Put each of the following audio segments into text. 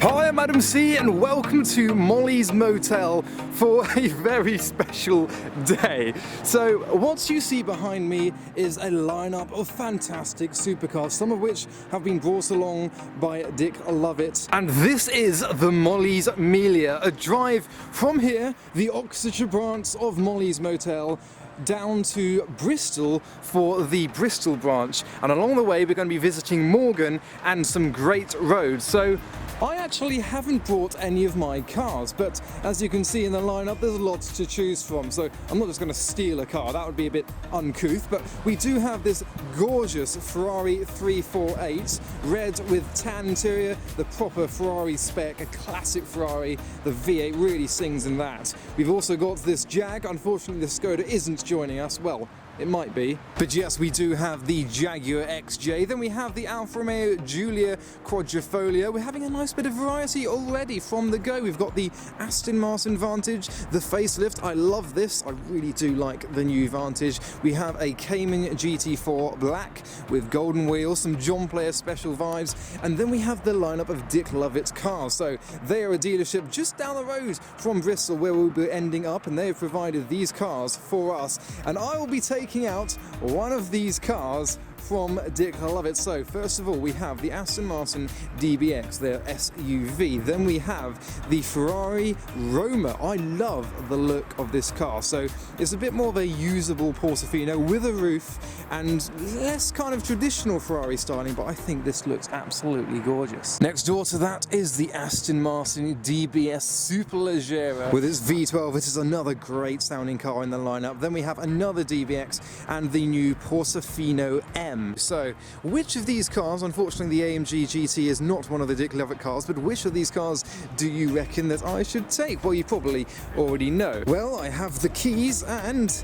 Hi, I'm Adam C and welcome to Molly's Motel for a very special day. So what you see behind me is a lineup of fantastic supercars, some of which have been brought along by Dick Lovett. And this is the Molly's Miglia, a drive from here, the Oxfordshire branch of Molly's Motel, down to Bristol for the Bristol branch. And along the way we're going to be visiting Morgan and some great roads. So I actually haven't brought any of my cars, but as you can see in the lineup, there's lots to choose from. So I'm not just going to steal a car, that would be a bit uncouth, but we do have this gorgeous Ferrari 348, red with tan interior, the proper Ferrari spec, a classic Ferrari. The V8 really sings in that. We've also got this Jag. Unfortunately, the Skoda isn't joining us. Well, it might be. But yes, we do have the Jaguar XJ. Then we have the Alfa Romeo Giulia Quadrifoglio. We're having a nice bit of variety already from the go. We've got the Aston Martin Vantage, the facelift. I love this. I really do like the new Vantage. We have a Cayman GT4 Black with golden wheels, some John Player special vibes. And then we have the lineup of Dick Lovett's cars. So they are a dealership just down the road from Bristol where we'll be ending up, and they have provided these cars for us. And I will be taking out one of these cars from Dick Lovett. So first of all, we have the Aston Martin DBX, their SUV. Then we have the Ferrari Roma. I love the look of this car. So it's a bit more of a usable Portofino with a roof and less kind of traditional Ferrari styling, but I think this looks absolutely gorgeous. Next door to that is the Aston Martin DBS Superleggera with its V12. It is another great sounding car in the lineup. Then we have another DBX and the new Portofino M. So, which of these cars, unfortunately the AMG GT is not one of the Dick Lovett cars, but which of these cars do you reckon that I should take? Well, you probably already know. Well, I have the keys and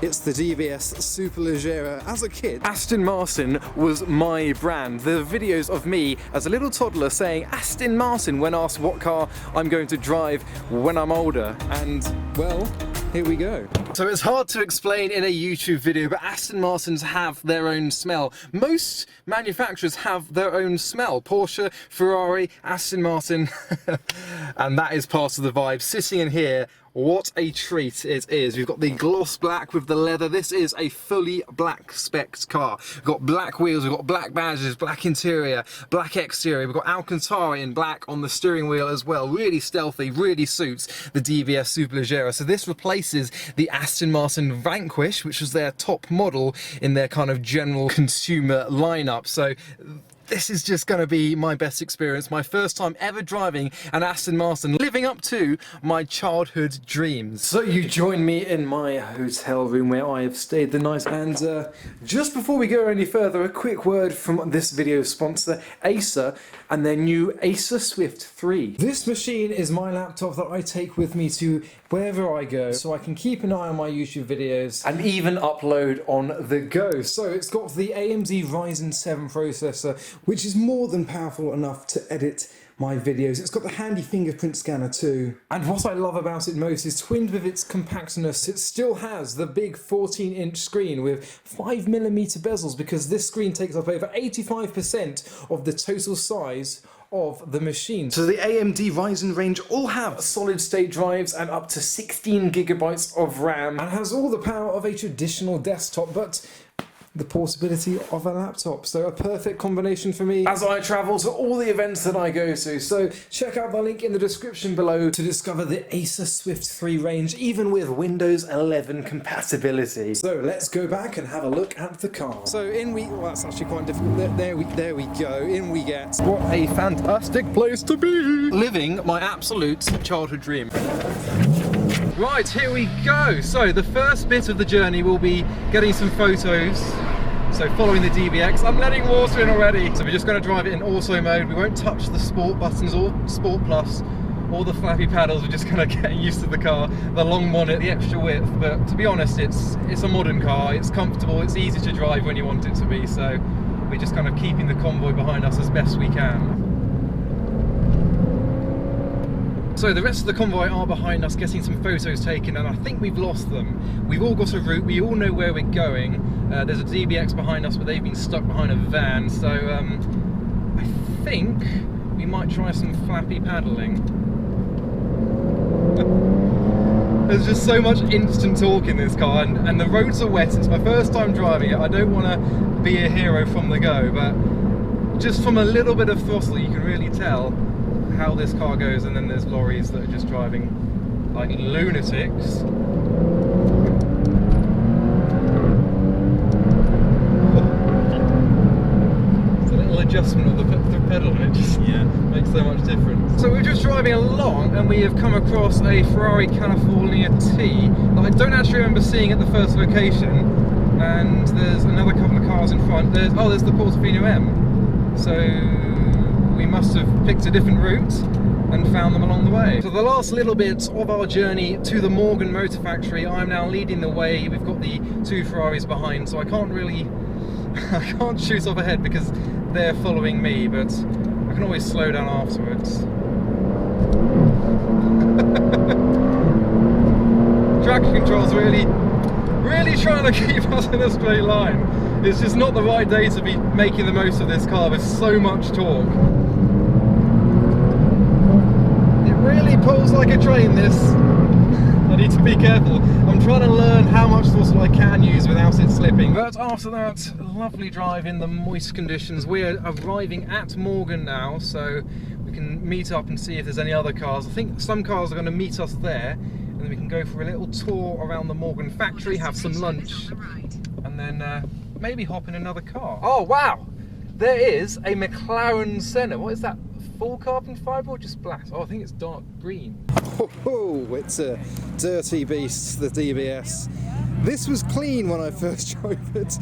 it's the DBS Superleggera. As a kid, Aston Martin was my brand. There are videos of me as a little toddler saying Aston Martin when asked what car I'm going to drive when I'm older. And, well, here we go. So it's hard to explain in a YouTube video, but Aston Martins have their own smell. Most manufacturers have their own smell. Porsche, Ferrari, Aston Martin, and that is part of the vibe. Sitting in here, what a treat it is. We've got the gloss black with the leather. This is a fully black spec'd car. We've got black wheels, we've got black badges, black interior, black exterior. We've got Alcantara in black on the steering wheel as well. Really stealthy, really suits the DBS Superleggera. So this replaces the Aston Martin Vanquish, which was their top model in their kind of general consumer lineup. So this is just going to be my best experience, my first time ever driving an Aston Martin, living up to my childhood dreams. So you join me in my hotel room where I have stayed the night, and just before we go any further, a quick word from this video's sponsor, Acer, and their new Acer Swift 3. This machine is my laptop that I take with me to wherever I go, so I can keep an eye on my YouTube videos and even upload on the go. So it's got the AMD Ryzen 7 processor, which is more than powerful enough to edit my videos. It's got the handy fingerprint scanner too. And what I love about it most is, twinned with its compactness, it still has the big 14-inch screen with 5mm bezels, because this screen takes up over 85% of the total size of the machine. So the AMD Ryzen range all have solid state drives and up to 16GB of RAM, and has all the power of a traditional desktop, but the portability of a laptop. So a perfect combination for me as I travel to all the events that I go to. So check out the link in the description below to discover the Acer Swift 3 range, even with Windows 11 compatibility. So let's go back and have a look at the car. So well, that's actually quite difficult. There we go. In we get. What a fantastic place to be! Living my absolute childhood dream. Right, here we go. So the first bit of the journey will be getting some photos. So following the DBX, I'm letting water in already. So we're just going to drive it in auto mode. We won't touch the sport buttons or sport plus or the flappy paddles. We're just kind of getting used to the car, the long bonnet, the extra width. But to be honest, it's a modern car. It's comfortable. It's easy to drive when you want it to be. So we're just kind of keeping the convoy behind us as best we can. So the rest of the convoy are behind us getting some photos taken, and I think we've lost them. We've all got a route, we all know where we're going. There's a DBX behind us, but they've been stuck behind a van, so I think we might to try some flappy paddling. There's just so much instant torque in this car, and the roads are wet. It's my first time driving it. I don't want to be a hero from the go, but just from a little bit of throttle you can really tell how this car goes. And then there's lorries that are just driving like lunatics. Adjustment of the pedal, and it just makes so much difference. So we're just driving along and we have come across a Ferrari California T that I don't actually remember seeing at the first location, and there's another couple of cars in front. There's the Portofino M, so we must have picked a different route and found them along the way. So the last little bit of our journey to the Morgan Motor Factory, I'm now leading the way. We've got the two Ferraris behind, so I can't shoot off ahead because they're following me, but I can always slow down afterwards. Traction control's really trying to keep us in a straight line. It's just not the right day to be making the most of this car with so much torque. It really pulls like a train, this. I need to be careful. I'm trying to learn how much throttle I can use without it slipping. But after that lovely drive in the moist conditions, we're arriving at Morgan now, so we can meet up and see if there's any other cars. I think some cars are going to meet us there, and then we can go for a little tour around the Morgan factory, have some lunch, and then maybe hop in another car. Oh wow! There is a McLaren Senna. What is that? Full carbon fibre or just black? Oh, I think it's dark green. Oh, it's a dirty beast, the DBS. This was clean when I first drove it.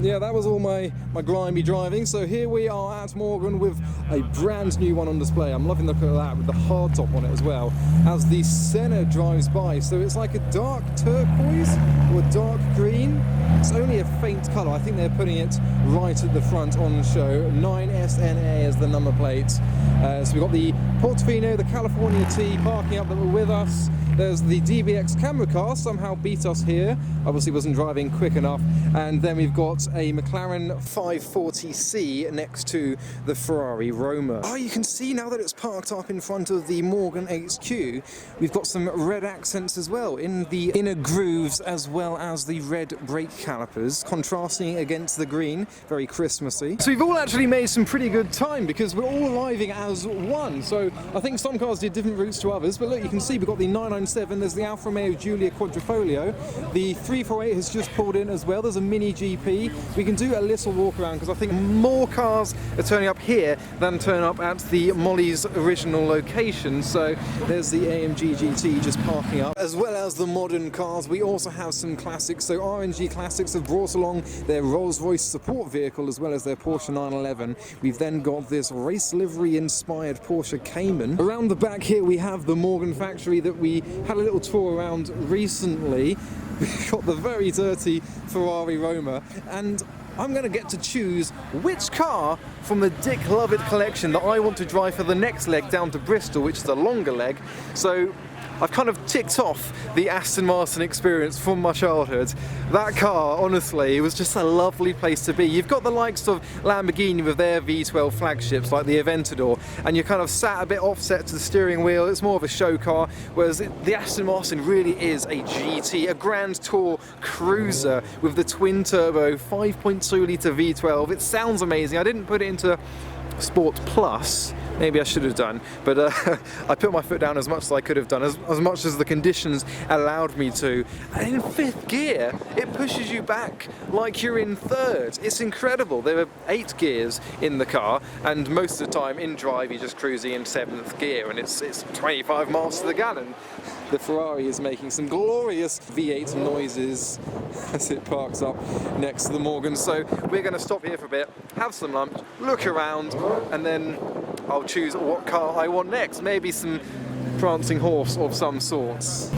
Yeah, that was all my grimy driving. So here we are at Morgan with a brand new one on display. I'm loving the look of that with the hard top on it as well, as the Senna drives by. So it's like a dark turquoise or dark green. It's only a faint colour. I think they're putting it right at the front on show. 9SNA is the number plate. So we've got the Portofino, the California T parking up that were with us. There's the DBX camera car, somehow beat us here. Obviously wasn't driving quick enough. And then we've got a McLaren 540C next to the Ferrari Roma. Oh, you can see now that it's parked up in front of the Morgan HQ, we've got some red accents as well in the inner grooves, as well as the red brake calipers, contrasting against the green, very Christmassy. So we've all actually made some pretty good time because we're all arriving as one. So I think some cars did different routes to others, but look, you can see we've got the 997, there's the Alfa Romeo Giulia Quadrifoglio, the 348 has just pulled in as well, there's a Mini GP. We can do a little walk around because I think more cars are turning up here than turn up at the Molly's original location. So there's the AMG GT just parking up, as well as the modern cars. We also have some classics, so RNG Classics have brought along their Rolls-Royce support vehicle as well as their Porsche 911. We've then got this race livery inspired Porsche Cayman. Around the back here we have the Morgan factory that we had a little tour around recently. We've got the very dirty Ferrari Roma, and I'm going to get to choose which car from the Dick Lovett collection that I want to drive for the next leg down to Bristol, which is a longer leg. So I've kind of ticked off the Aston Martin experience from my childhood. That car, honestly, it was just a lovely place to be. You've got the likes of Lamborghini with their V12 flagships like the Aventador, and you're kind of sat a bit offset to the steering wheel. It's more of a show car, whereas the Aston Martin really is a GT, a Grand Tour cruiser with the twin turbo 5.2 litre V12. It sounds amazing. I didn't put it into Sport Plus. Maybe I should have done, but I put my foot down as much as I could have done, as much as the conditions allowed me to. And in fifth gear, it pushes you back like you're in third. It's incredible. There are 8 gears in the car, and most of the time in drive you're just cruising in 7th gear, and it's 25 miles to the gallon. The Ferrari is making some glorious V8 noises as it parks up next to the Morgan. So we're going to stop here for a bit, have some lunch, look around, and then I'll choose what car I want next. Maybe some prancing horse of some sorts.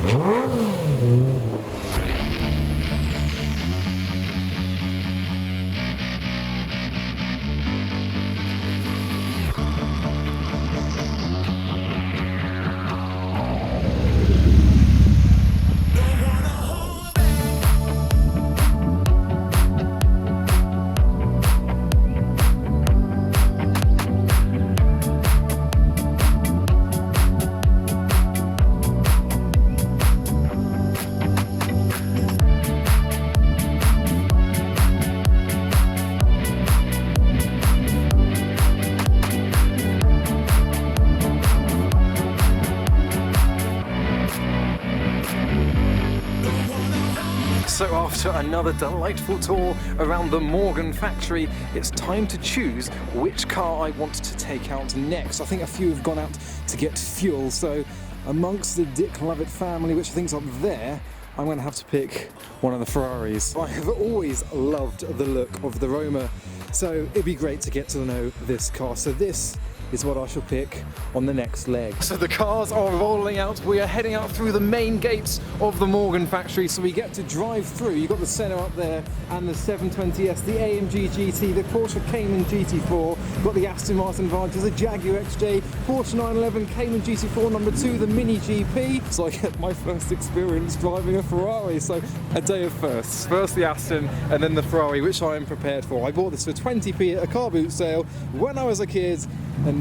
So after another delightful tour around the Morgan factory, it's time to choose which car I want to take out next. I think a few have gone out to get fuel, so amongst the Dick Lovett family, which I think's up there, I'm going to have to pick one of the Ferraris. I have always loved the look of the Roma, so it'd be great to get to know this car. So this is what I shall pick on the next leg. So the cars are rolling out. We are heading out through the main gates of the Morgan factory, so we get to drive through. You've got the Senna up there and the 720S, the AMG GT, the Porsche Cayman GT4, got the Aston Martin Vantage, the Jaguar XJ, Porsche 911, Cayman GT4 number 2, the Mini GP. So I get my first experience driving a Ferrari, so a day of firsts. First the Aston and then the Ferrari, which I am prepared for. I bought this for 20p at a car boot sale when I was a kid, and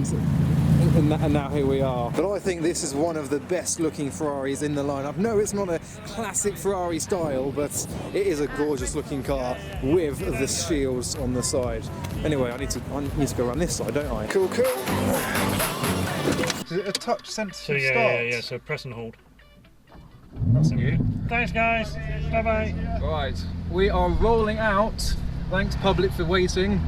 now here we are. But I think this is one of the best looking Ferraris in the lineup. No, it's not a classic Ferrari style, but it is a gorgeous looking car with the shields on the side. Anyway, I need to go around this side, don't I? Cool, cool. Is it a touch sensitive start? Yeah, so press and hold. That's new. Thanks guys, bye bye. Right, we are rolling out. Thanks public for waiting.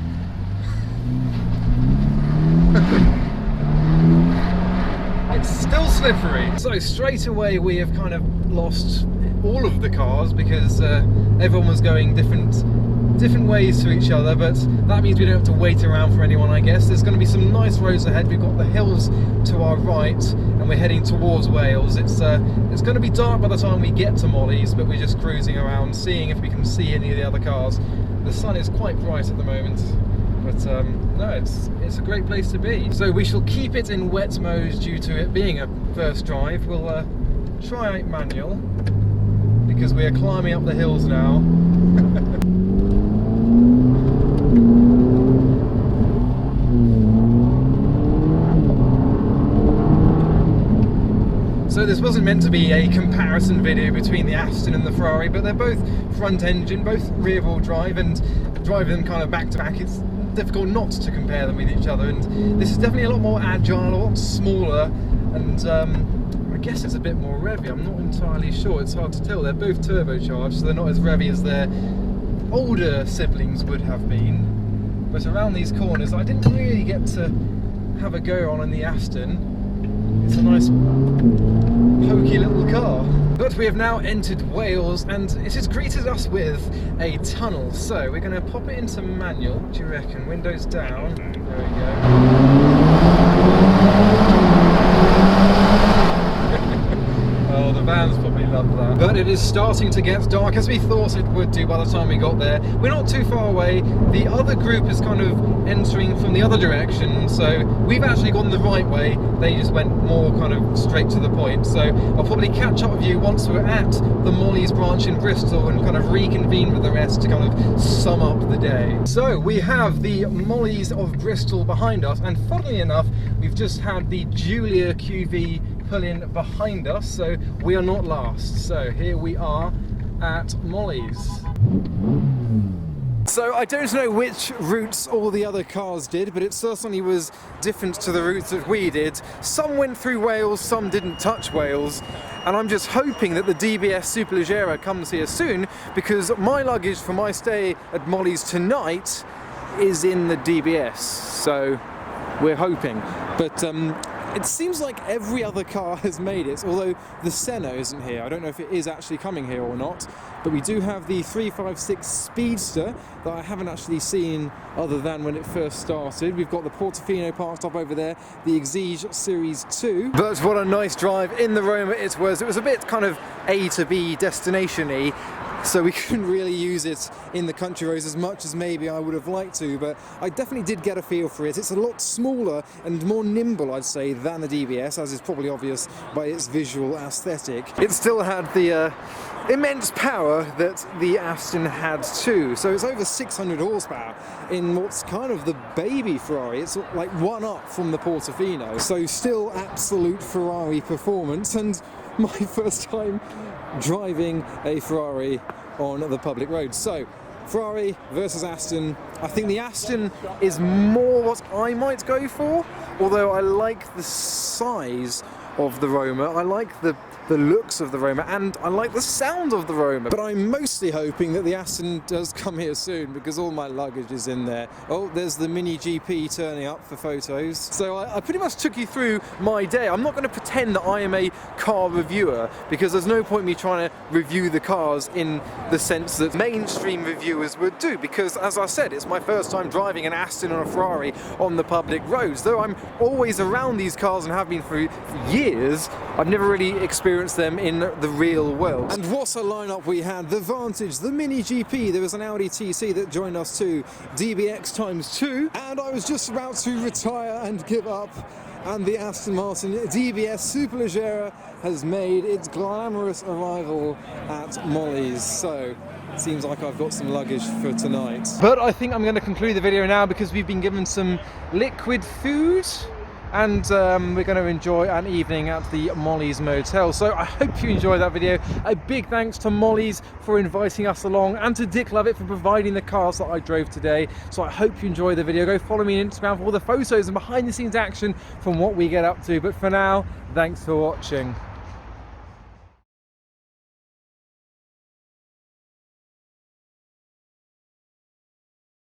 It's still slippery. So straight away we have kind of lost all of the cars because everyone was going different ways to each other, but that means we don't have to wait around for anyone, I guess. There's going to be some nice roads ahead. We've got the hills to our right and we're heading towards Wales. It's going to be dark by the time we get to Molly's, but we're just cruising around seeing if we can see any of the other cars. The sun is quite bright at the moment. But no, it's a great place to be. So we shall keep it in wet mode due to it being a first drive. We'll try out manual because we are climbing up the hills now. So this wasn't meant to be a comparison video between the Aston and the Ferrari, but they're both front engine, both rear wheel drive, and driving them kind of back to back, it's difficult not to compare them with each other. And this is definitely a lot more agile, a lot smaller, and I guess it's a bit more revvy. I'm not entirely sure, it's hard to tell. They're both turbocharged, so they're not as revvy as their older siblings would have been. But around these corners, I didn't really get to have a go on in the Aston. It's a nice pokey little car. But we have now entered Wales and it has greeted us with a tunnel. So we're going to pop it into manual. What do you reckon? Windows down. There we go. Oh, the vans probably love that. But it is starting to get dark, as we thought it would do by the time we got there. We're not too far away. The other group is kind of entering from the other direction, so we've actually gone the right way. They just went more kind of straight to the point. So I'll probably catch up with you once we're at the Molly's branch in Bristol and kind of reconvene with the rest to kind of sum up the day. So we have the Molly's of Bristol behind us, and funnily enough, we've just had the Julia QV pull in behind us, so we are not last. So here we are at Molly's. So I don't know which routes all the other cars did, but it certainly was different to the routes that we did. Some went through Wales, some didn't touch Wales, and I'm just hoping that the DBS Superleggera comes here soon, because my luggage for my stay at Molly's tonight is in the DBS, so we're hoping. But it seems like every other car has made it, although the Senna isn't here. I don't know if it is actually coming here or not, but we do have the 356 Speedster that I haven't actually seen other than when it first started. We've got the Portofino parked up over there, the Exige Series 2. But what a nice drive in the Roma it was. It was a bit kind of A to B destination-y, so we couldn't really use it in the country roads as much as maybe I would have liked to, but I definitely did get a feel for it. It's a lot smaller and more nimble, I'd say, than the DBS, as is probably obvious by its visual aesthetic. It still had the immense power that the Aston had too, so it's over 600 horsepower in what's kind of the baby Ferrari. It's like one up from the Portofino, so still absolute Ferrari performance, and my first time driving a Ferrari on the public road. So Ferrari versus Aston. I think the Aston is more what I might go for, although I like the size of the Roma, I like the looks of the Roma, and I like the sound of the Roma. But I'm mostly hoping that the Aston does come here soon because all my luggage is in there. Oh, there's the Mini GP turning up for photos. So I pretty much took you through my day. I'm not going to pretend that I am a car reviewer because there's no point me trying to review the cars in the sense that mainstream reviewers would do, because as I said, it's my first time driving an Aston or a Ferrari on the public roads. Though I'm always around these cars and have been for years, I've never really experienced them in the real world. And what a lineup we had. The Vantage, the Mini GP, there was an Audi TC that joined us too, DBX ×2, and I was just about to retire and give up, and the Aston Martin DBS Superleggera has made its glamorous arrival at Molly's. So it seems like I've got some luggage for tonight. But I think I'm going to conclude the video now because we've been given some liquid food, and we're going to enjoy an evening at the Molly's Motel. So I hope you enjoyed that video. A big thanks to Molly's for inviting us along, and to Dick Lovett for providing the cars that I drove today. So I hope you enjoyed the video. Go follow me on Instagram for all the photos and behind the scenes action from what we get up to. But for now, thanks for watching.